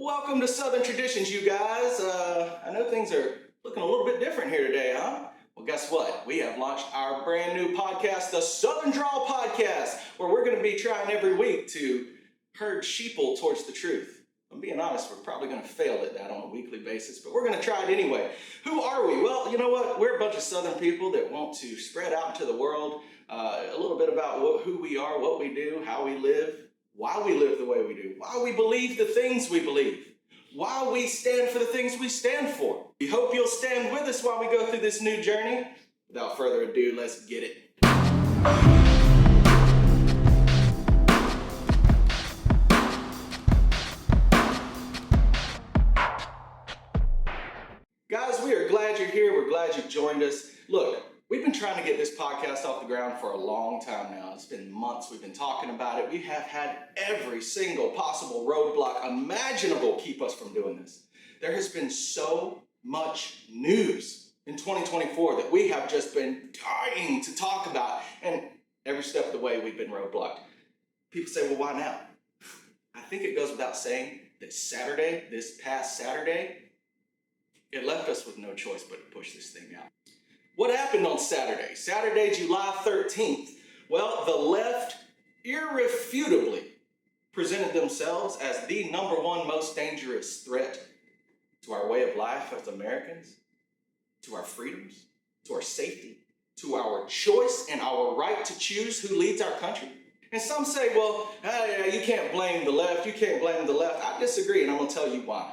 Welcome to Southern Traditions, you guys. I know things are looking a little bit different here today, huh? Well, guess what? We have launched our brand new podcast, the Southern Drawl Podcast, where we're going to be trying every week to herd sheeple towards the truth. I'm being honest, we're probably going to fail at that on a weekly basis, but we're going to try it anyway. Who are we? Well, you know what? We're a bunch of Southern people that want to spread out into the world a little bit about who we are, what we do, how we live, why we live the way we do, why we believe the things we believe, why we stand for the things we stand for. We hope you'll stand with us while we go through this new journey. Without further ado, let's get it. Guys, we are glad you're here. We're glad you've joined us. Look, we've been trying to get this podcast off the ground for a long time now. It's been months we've been talking about it. We have had every single possible roadblock imaginable keep us from doing this. There has been so much news in 2024 that we have just been dying to talk about. And every step of the way, we've been roadblocked. People say, well, why now? I think it goes without saying that this past Saturday, it left us with no choice but to push this thing out. What happened on Saturday? Saturday, July 13th. Well, the left irrefutably presented themselves as the number one most dangerous threat to our way of life as Americans, to our freedoms, to our safety, to our choice and our right to choose who leads our country. And some say, well, you can't blame the left. You can't blame the left. I disagree, and I'm going to tell you why.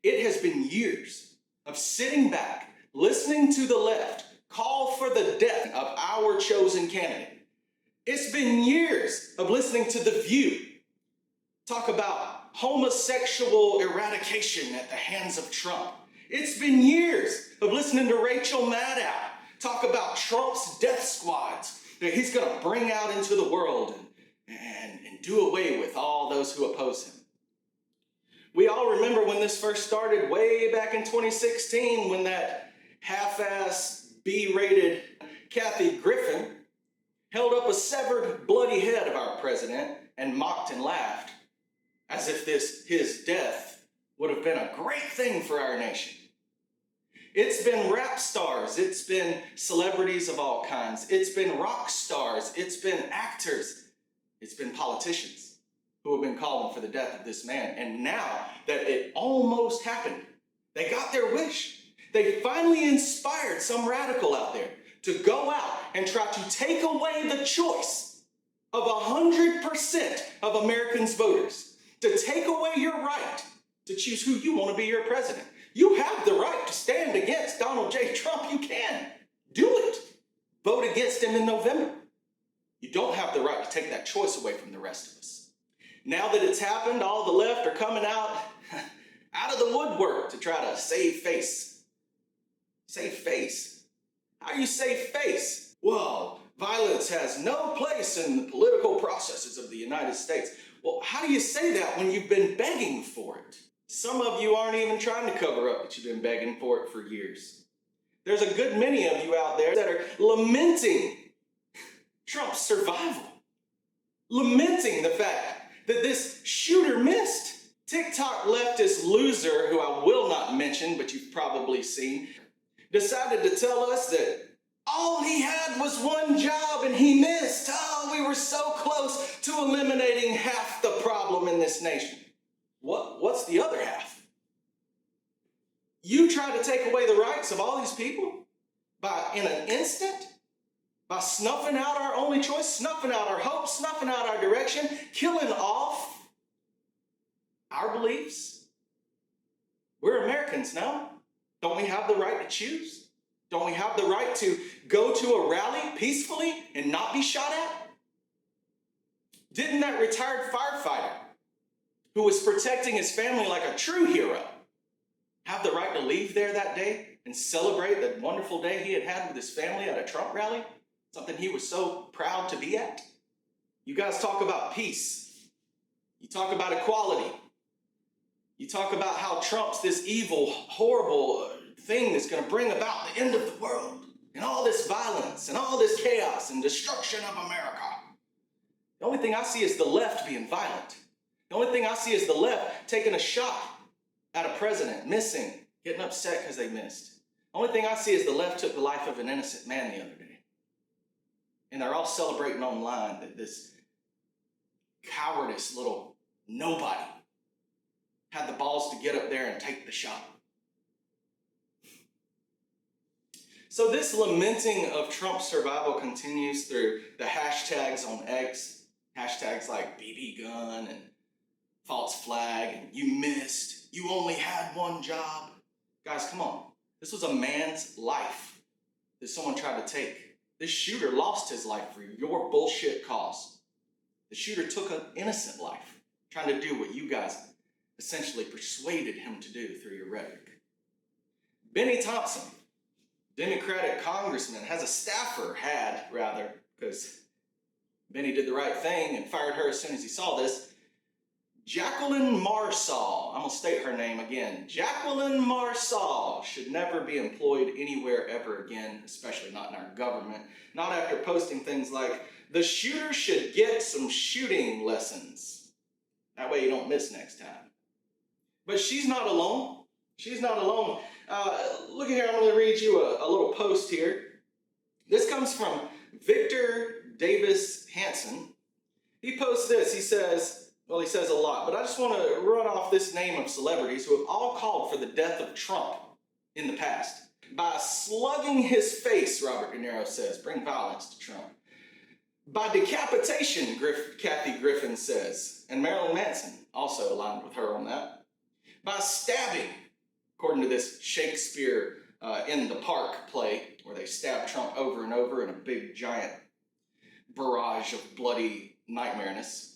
It has been years of sitting back, listening to the left call for the death of our chosen candidate. It's been years of listening to The View talk about homosexual eradication at the hands of Trump. It's been years of listening to Rachel Maddow talk about Trump's death squads that he's going to bring out into the world and do away with all those who oppose him. We all remember when this first started way back in 2016 when that half-ass B-rated Kathy Griffin held up a severed, bloody head of our president and mocked and laughed as if his death would have been a great thing for our nation. It's been rap stars, it's been celebrities of all kinds, it's been rock stars, it's been actors, it's been politicians who have been calling for the death of this man. And now that it almost happened, they got their wish. They finally inspired some radical out there to go out and try to take away the choice of 100% of Americans' voters, to take away your right to choose who you want to be your president. You have the right to stand against Donald J. Trump. You can. Do it. Vote against him in November. You don't have the right to take that choice away from the rest of us. Now that it's happened, all the left are coming out of the woodwork to try to save face. Save face? How do you save face? Well, violence has no place in the political processes of the United States. Well, how do you say that when you've been begging for it? Some of you aren't even trying to cover up that you've been begging for it for years. There's a good many of you out there that are lamenting Trump's survival, lamenting the fact that this shooter missed. TikTok leftist loser, who I will not mention, but you've probably seen, decided to tell us that all he had was one job and he missed. Oh, we were so close to eliminating half the problem in this nation. What's the other half? You try to take away the rights of all these people in an instant, by snuffing out our only choice, snuffing out our hope, snuffing out our direction, killing off our beliefs. We're Americans now. Don't we have the right to choose? Don't we have the right to go to a rally peacefully and not be shot at? Didn't that retired firefighter who was protecting his family like a true hero have the right to leave there that day and celebrate the wonderful day he had with his family at a Trump rally? Something he was so proud to be at? You guys talk about peace. You talk about equality. You talk about how Trump's this evil, horrible thing that's going to bring about the end of the world and all this violence and all this chaos and destruction of America. The only thing I see is the left being violent. The only thing I see is the left taking a shot at a president missing, getting upset because they missed. Only thing I see is the left took the life of an innocent man the other day. And they're all celebrating online that this cowardice little nobody had the balls to get up there and take the shot. So this lamenting of Trump's survival continues through the hashtags on X, hashtags like BB gun and false flag and you missed, you only had one job. Guys, come on. This was a man's life that someone tried to take. This shooter lost his life for your bullshit cause. The shooter took an innocent life, trying to do what you guys essentially persuaded him to do through your rhetoric. Benny Thompson, Democratic congressman, had, because Benny did the right thing and fired her as soon as he saw this. Jacqueline Marsall, I'm going to state her name again. Jacqueline Marsall should never be employed anywhere ever again, especially not in our government. Not after posting things like, the shooter should get some shooting lessons. That way you don't miss next time. But she's not alone. She's not alone. Look here, I'm going to read you a little post here. This comes from Victor Davis Hansen. He posts this. He says a lot, but I just want to run off this name of celebrities who have all called for the death of Trump in the past. By slugging his face, Robert De Niro says, bring violence to Trump. By decapitation, Kathy Griffin says, and Marilyn Manson also aligned with her on that. By stabbing, according to this Shakespeare in the Park play, where they stab Trump over and over in a big giant barrage of bloody nightmareness.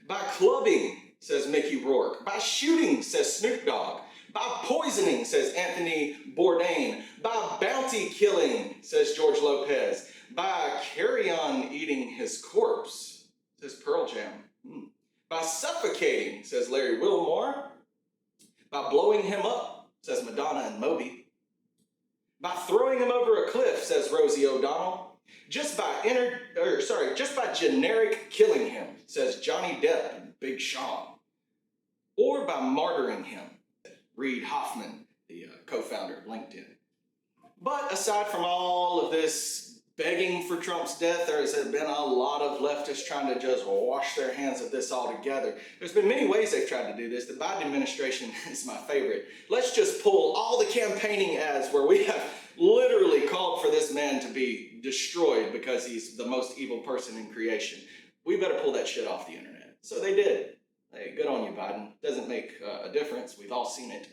By clubbing, says Mickey Rourke. By shooting, says Snoop Dogg. By poisoning, says Anthony Bourdain. By bounty killing, says George Lopez. By carry-on eating his corpse, says Pearl Jam. By suffocating, says Larry Wilmore. By blowing him up, says Madonna and Moby. By throwing him over a cliff, says Rosie O'Donnell. Just by generic killing him, says Johnny Depp and Big Sean. Or by martyring him, Reid Hoffman, the co-founder of LinkedIn. But aside from all of this begging for Trump's death, there has been a lot of leftists trying to just wash their hands of this altogether. There's been many ways they've tried to do this. The Biden administration is my favorite. Let's just pull all the campaigning ads where we have literally called for this man to be destroyed because he's the most evil person in creation. We better pull that shit off the internet. So they did. Hey, good on you, Biden. Doesn't make a difference. We've all seen it.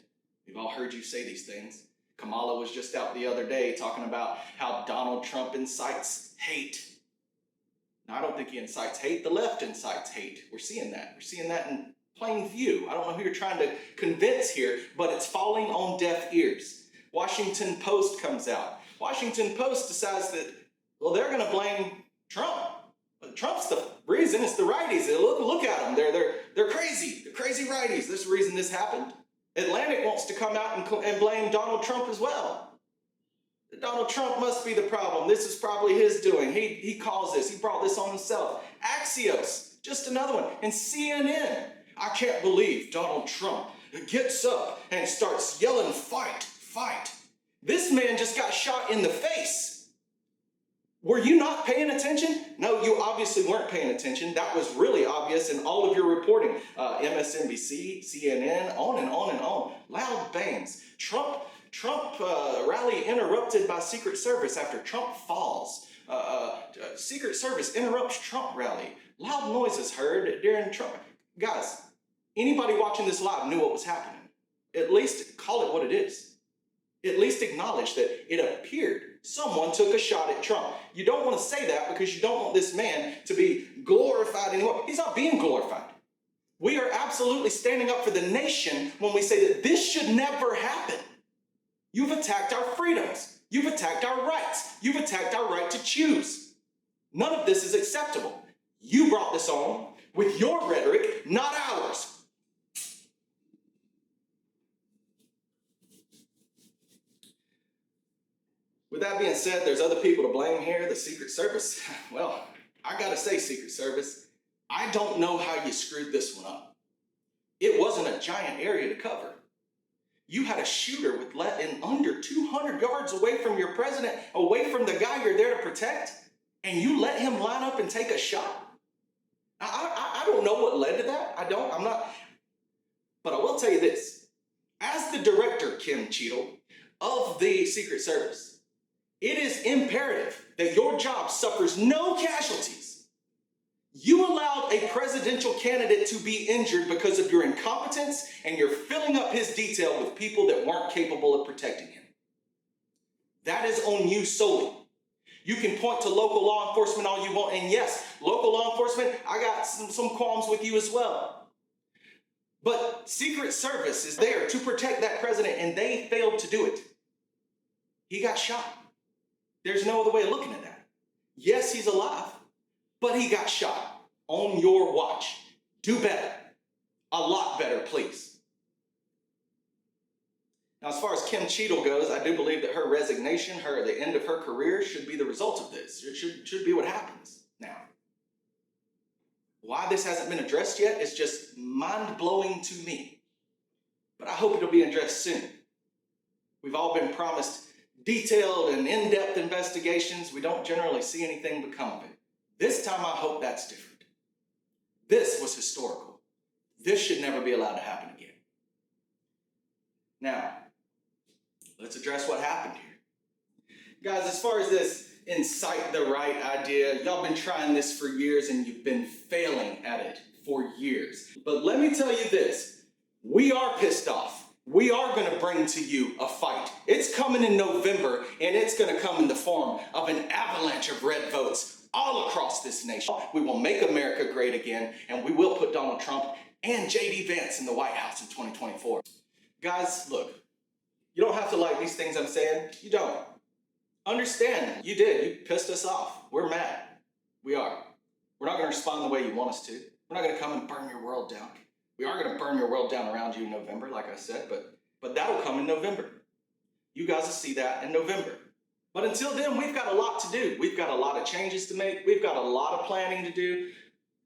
We've all heard you say these things. Kamala was just out the other day talking about how Donald Trump incites hate. Now, I don't think he incites hate. The left incites hate. We're seeing that. We're seeing that in plain view. I don't know who you're trying to convince here, but it's falling on deaf ears. Washington Post comes out. Washington Post decides that, well, they're going to blame Trump. But Trump's the reason. It's the righties. Look at them. They're crazy. They're crazy righties. There's a reason this happened. Atlantic wants to come out and blame Donald Trump as well. Donald Trump must be the problem. This is probably his doing. He caused this. He brought this on himself. Axios, just another one. And CNN, I can't believe Donald Trump gets up and starts yelling, fight, fight. This man just got shot in the face. Were you not paying attention? No, you obviously weren't paying attention. That was really obvious in all of your reporting. MSNBC, CNN, on and on and on. Loud bangs. Trump rally interrupted by Secret Service after Trump falls. Secret Service interrupts Trump rally. Loud noises heard during Trump. Guys, anybody watching this live knew what was happening. At least call it what it is. At least acknowledge that it appeared someone took a shot at Trump. You don't want to say that because you don't want this man to be glorified anymore. He's not being glorified. We are absolutely standing up for the nation when we say that this should never happen. You've attacked our freedoms. You've attacked our rights. You've attacked our right to choose. None of this is acceptable. You brought this on with your rhetoric, not ours. With that being said, there's other people to blame here. The Secret Service. Well, I gotta say, Secret Service, I don't know how you screwed this one up. It wasn't a a giant area to cover. You had a shooter with in under 200 yards away from your president, away from the guy you're there to protect, and you let him line up and take a shot? I don't know what led to that. I'm not. But I will tell you this. As the director, Kim Cheadle, of the Secret Service, it is imperative that your job suffers no casualties. You allowed a presidential candidate to be injured because of your incompetence, and you're filling up his detail with people that weren't capable of protecting him. That is on you solely. You can point to local law enforcement all you want, and yes, local law enforcement, I got some qualms with you as well. But Secret Service is there to protect that president, and they failed to do it. He got shot. There's no other way of looking at that. Yes, he's alive, but he got shot on your watch. Do better. A lot better, please. Now, as far as Kim Cheadle goes, I do believe that her resignation, the end of her career, should be the result of this. It should be what happens. Now, why this hasn't been addressed yet is just mind-blowing to me. But I hope it'll be addressed soon. We've all been promised detailed and in-depth investigations. We don't generally see anything become of it. This time, I hope that's different. This was historical. This should never be allowed to happen again. Now, let's address what happened here. Guys, as far as this incite the right idea, y'all been trying this for years and you've been failing at it for years. But let me tell you this, we are pissed off. We are going to bring to you a fight. It's coming in November, and it's going to come in the form of an avalanche of red votes all across this nation. We will make America great again, and we will put Donald Trump and J.D. Vance in the White House in 2024. Guys, look, you don't have to like these things I'm saying. You don't. Understand, you did. You pissed us off. We're mad. We are. We're not going to respond the way you want us to. We're not going to come and burn your world down. We are going to burn your world down around you in November, like I said, but that'll come in November. You guys will see that in November. But until then, we've got a lot to do. We've got a lot of changes to make. We've got a lot of planning to do.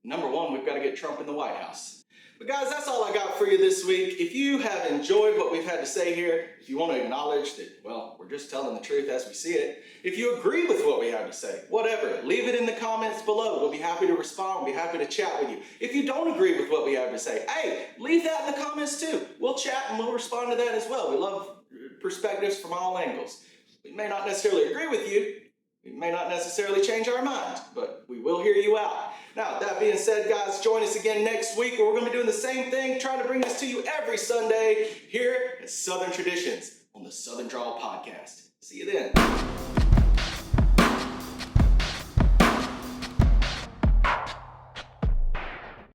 Number one, we've got to get Trump in the White House. But guys, that's all I got for you this week. If you have enjoyed what we've had to say here, if you want to acknowledge that, well, we're just telling the truth as we see it. If you agree with what we have to say, whatever, leave it in the comments below. We'll be happy to respond. We'll be happy to chat with you. If you don't agree with what we have to say, hey, leave that in the comments too. We'll chat and we'll respond to that as well. We love perspectives from all angles. We may not necessarily agree with you. We may not necessarily change our mind, but we will hear you out. Now, that being said, guys, join us again next week where we're going to be doing the same thing, trying to bring this to you every Sunday here at Southern Traditions on the Southern Drawl Podcast. See you then.